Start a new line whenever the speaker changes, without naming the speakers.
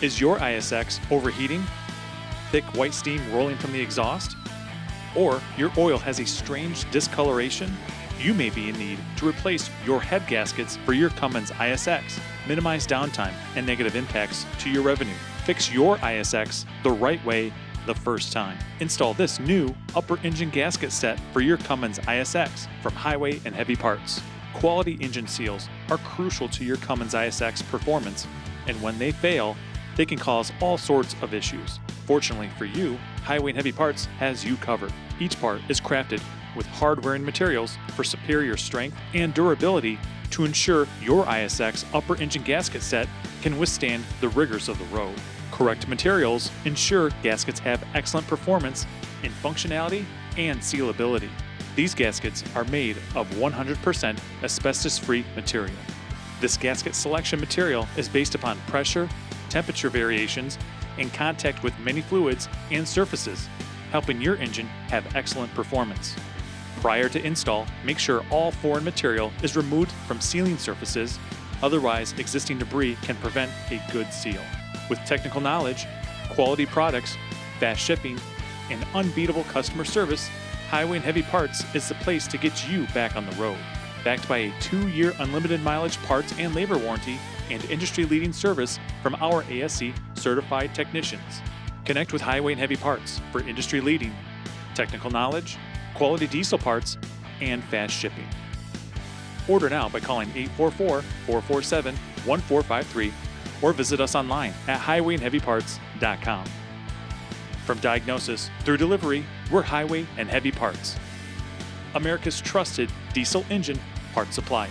Is your ISX overheating? Thick white steam rolling from the exhaust? Or your oil has a strange discoloration? You may be in need to replace your head gaskets for your Cummins ISX. Minimize downtime and negative impacts to your revenue. Fix your ISX the right way the first time. Install this new upper engine gasket set for your Cummins ISX from Highway and Heavy Parts. Quality engine seals are crucial to your Cummins ISX performance, and when they fail, they can cause all sorts of issues. Fortunately for you, Highway and Heavy Parts has you covered. Each part is crafted with hard-wearing materials for superior strength and durability to ensure your ISX upper engine gasket set can withstand the rigors of the road. Correct materials ensure gaskets have excellent performance in functionality and sealability. These gaskets are made of 100% asbestos-free material. This gasket selection material is based upon pressure, temperature variations, and contact with many fluids and surfaces, helping your engine have excellent performance. Prior to install, make sure all foreign material is removed from sealing surfaces, otherwise existing debris can prevent a good seal. With technical knowledge, quality products, fast shipping, and unbeatable customer service, Highway and Heavy Parts is the place to get you back on the road. Backed by a 2-year unlimited mileage parts and labor warranty and industry-leading service from our ASE certified technicians. Connect with Highway and Heavy Parts for industry-leading technical knowledge, quality diesel parts, and fast shipping. Order now by calling 844-447-1453 or visit us online at highwayandheavyparts.com. From diagnosis through delivery, we're Highway and Heavy Parts, America's trusted diesel engine part supplier.